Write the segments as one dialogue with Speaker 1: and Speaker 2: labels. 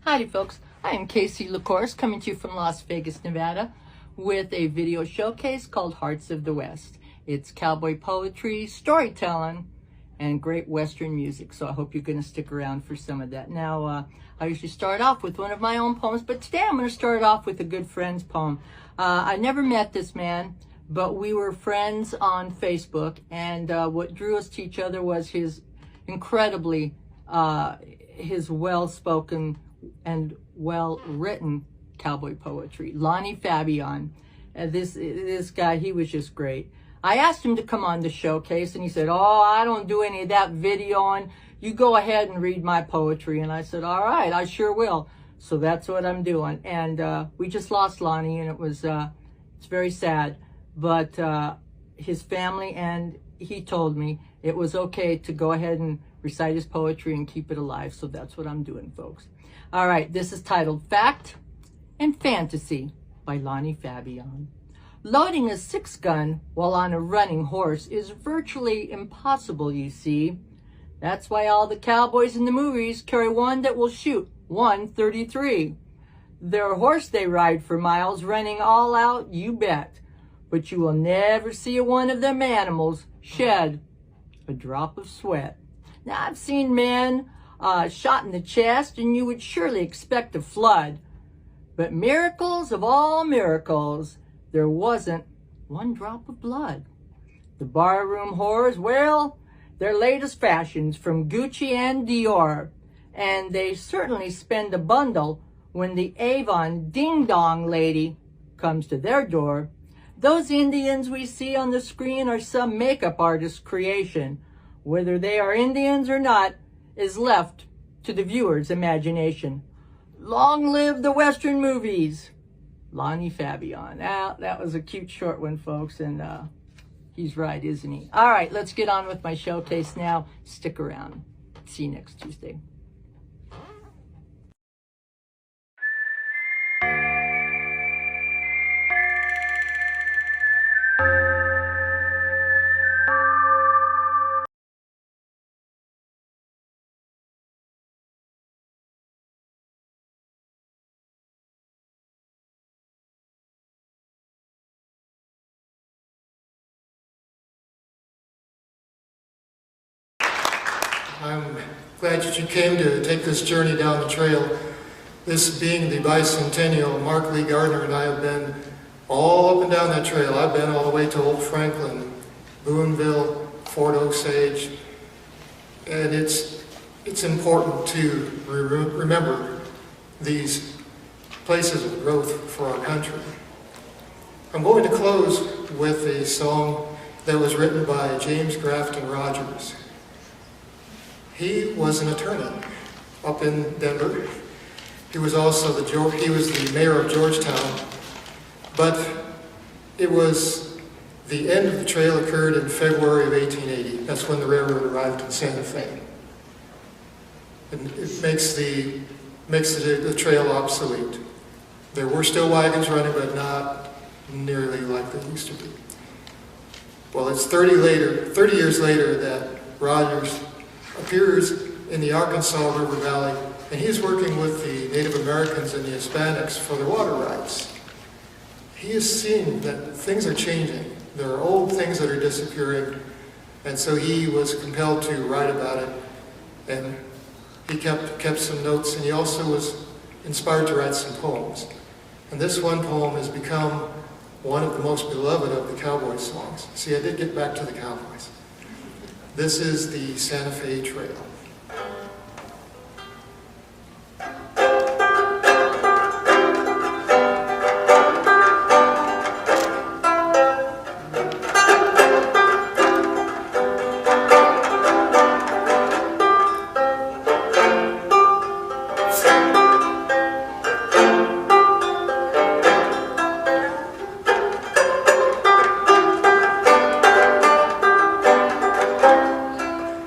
Speaker 1: Howdy folks, I am Casey LaCourse coming to you from Las Vegas, Nevada with a video showcase called Hearts of the West. It's cowboy poetry, storytelling, and great Western music, so I hope you're going to stick around for some of that. Now, I usually start off with one of my own poems, but today I'm going to start off with a good friend's poem. I never met this man, but we were friends on Facebook, and what drew us to each other was his incredibly, his well-spoken and well-written cowboy poetry. Lonnie Fabion. This guy, he was just great. I asked him to come on the showcase, and he said, "Oh, I don't do any of that videoing. You go ahead and read my poetry." And I said, "All right, I sure will." So that's what I'm doing. And we just lost Lonnie, and it's very sad. But his family and he told me it was okay to go ahead and recite his poetry and keep it alive. So that's what I'm doing, folks. All right, this is titled Fact and Fantasy by Lonnie Fabion. Loading a 6-gun while on a running horse is virtually impossible, you see. That's why all the cowboys in the movies carry one that will shoot 133. Their horse they ride for miles, running all out, you bet. But you will never see one of them animals shed a drop of sweat. Now, I've seen men shot in the chest, and you would surely expect a flood. But miracles of all miracles, there wasn't one drop of blood. The barroom whores, well, their latest fashions from Gucci and Dior, and they certainly spend a bundle when the Avon ding-dong lady comes to their door. Those Indians we see on the screen are some makeup artist's creation. Whether they are Indians or not is left to the viewer's imagination. Long live the Western movies. Lonnie Fabion. Now, that was a cute short one, folks, and he's right, isn't he? All right, let's get on with my showcase now. Stick around. See you next Tuesday.
Speaker 2: I'm glad that you came to take this journey down the trail. This being the bicentennial, Mark Lee Gardner and I have been all up and down that trail. I've been all the way to Old Franklin, Boonville, Fort Osage, and it's important to remember these places of growth for our country. I'm going to close with a song that was written by James Grafton Rogers. He was an attorney up in Denver. He was also the mayor of Georgetown. But it was the end of the trail occurred in February of 1880. That's when the railroad arrived in Santa Fe. And it makes the trail obsolete. There were still wagons running, but not nearly like they used to be. Well, it's 30 years later that Rogers appears in the Arkansas River Valley, and he's working with the Native Americans and the Hispanics for the water rights. He is seeing that things are changing. There are old things that are disappearing, and so he was compelled to write about it, and he kept some notes, and he also was inspired to write some poems. And this one poem has become one of the most beloved of the cowboy songs. See, I did get back to the cowboys. This is the Santa Fe Trail.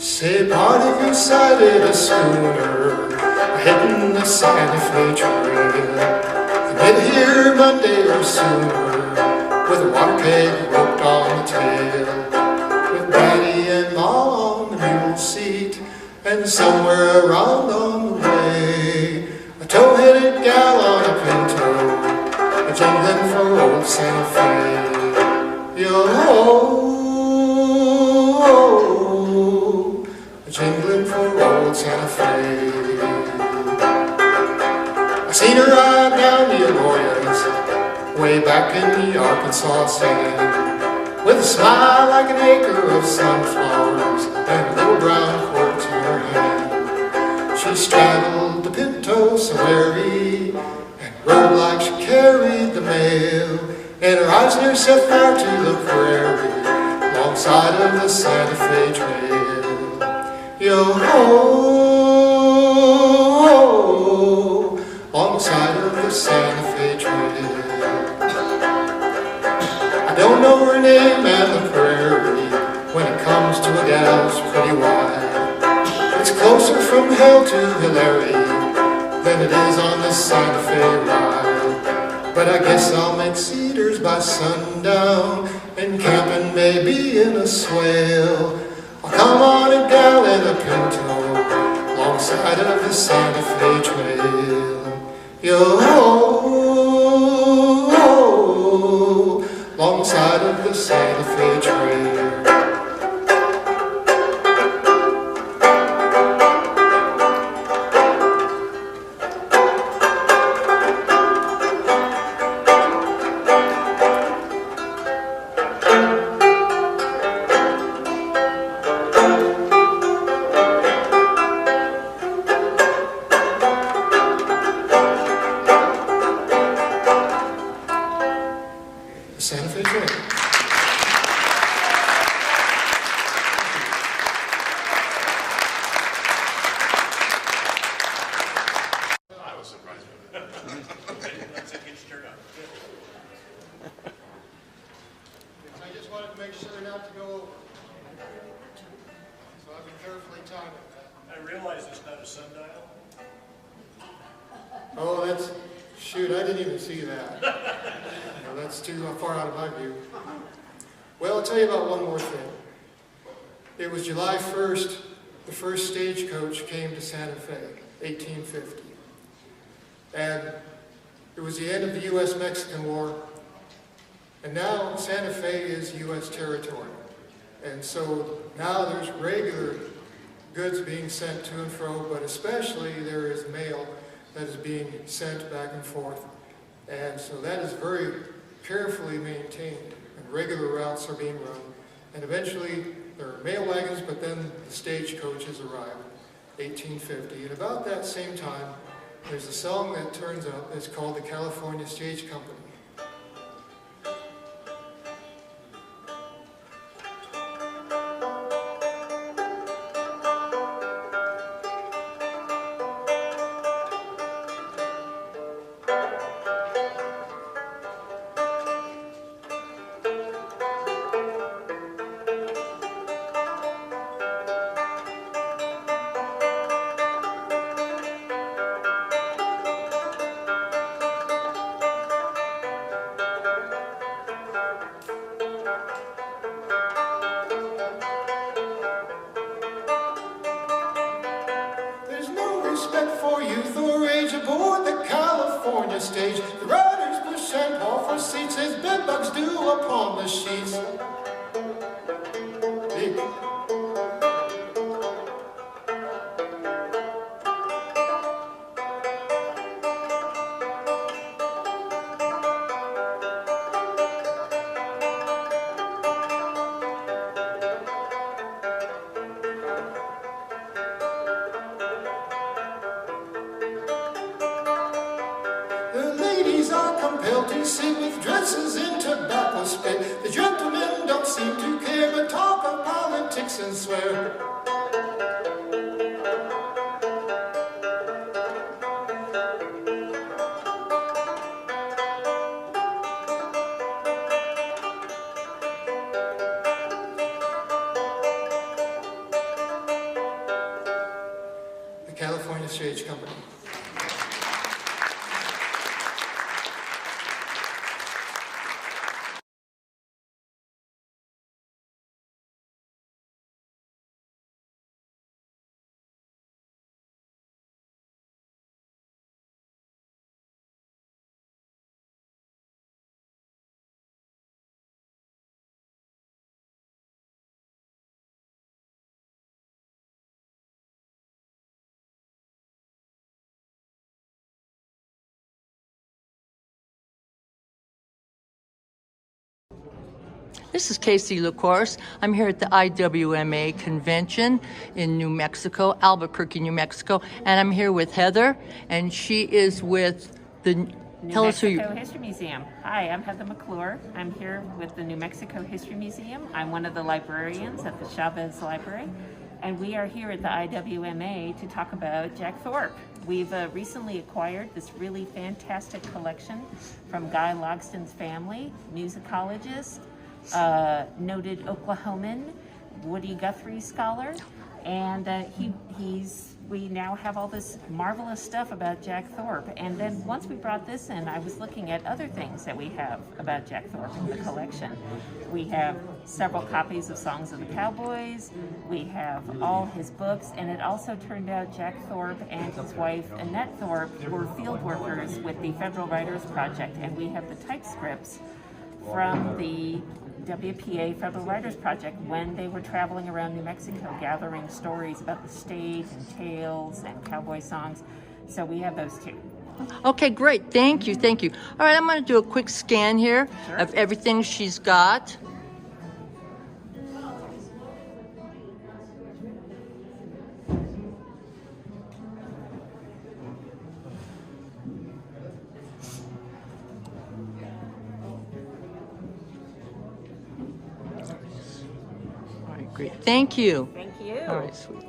Speaker 2: Say, part of you sighted a schooner heading the Santa Fe Trail. You get here Monday or sooner with a water keg roped on the tail, with Daddy and Mom on the mule seat, and somewhere around on the way, a tow a gal on a pinto, a jingling for old Santa Fe. Yo-ho, a jingling for old Santa Fe. I seen her ride down the Arroyos, way back in the Arkansas sand, with a smile like an acre of sunflowers and a little brown cord to her hand. She straddled the pinto so wary and rode like she carried the mail, and her eyes near set fire to the prairie alongside of the Santa Fe Trail. Yo-ho, on the side of the Santa Fe Trail. I don't know her name and the prairie, when it comes to a gal's pretty wide. It's closer from hell to Hilary than it is on the Santa Fe ride. But I guess I'll make cedars by sundown and camping maybe in a swale. I'll come on a gal in a pinto alongside of the Santa Fe Trail. Yo-ho, alongside of the Santa Fe Trail. Santa Fe Trail.
Speaker 3: I was surprised with that. That's a huge turnout.
Speaker 2: I just wanted to make sure not to go over. So I've been carefully timing that.
Speaker 3: I realize it's not a sundial.
Speaker 2: Oh, that's, shoot, I didn't even see that. No, that's too far out of my view. Well, I'll tell you about one more thing. It was July 1st, the first stagecoach came to Santa Fe, 1850. And it was the end of the U.S.-Mexican War, and now Santa Fe is U.S. territory. And so now there's regular goods being sent to and fro, but especially there is mail that is being sent back and forth. And so that is very carefully maintained, and regular routes are being run. And eventually there are mail wagons, but then the stagecoaches arrive, 1850. And about that same time, there's a song that turns up that's called the California Stage Company. Respect for youth or age aboard the California stage. The riders push and haul for seats as bedbugs do upon the sheets. The ladies are compelled to sit with dresses in tobacco spit. The gentlemen don't seem to care, but talk of politics and swear. The California Stage Company.
Speaker 1: This is Casey LaCourse. I'm here at the IWMA convention in New Mexico, Albuquerque, New Mexico, and I'm here with Heather, and she is with the
Speaker 4: New Mexico History Museum. Hi, I'm Heather McClure. I'm here with the New Mexico History Museum. I'm one of the librarians at the Chavez Library, and we are here at the IWMA to talk about Jack Thorpe. We've recently acquired this really fantastic collection from Guy Logston's family, musicologist, noted Oklahoman, Woody Guthrie scholar, and we now have all this marvelous stuff about Jack Thorpe. And then once we brought this in, I was looking at other things that we have about Jack Thorpe in the collection. We have several copies of Songs of the Cowboys, we have all his books, and it also turned out Jack Thorpe and his wife Annette Thorpe were field workers with the Federal Writers Project, and we have the typescripts from the WPA Federal Writers Project when they were traveling around New Mexico gathering stories about the state and tales and cowboy songs. So we have those too.
Speaker 1: Okay, great. Thank you. Thank you. All right, I'm going to do a quick scan here of everything she's got. All right, great. Thank you.
Speaker 4: Thank you.
Speaker 1: All right, sweet.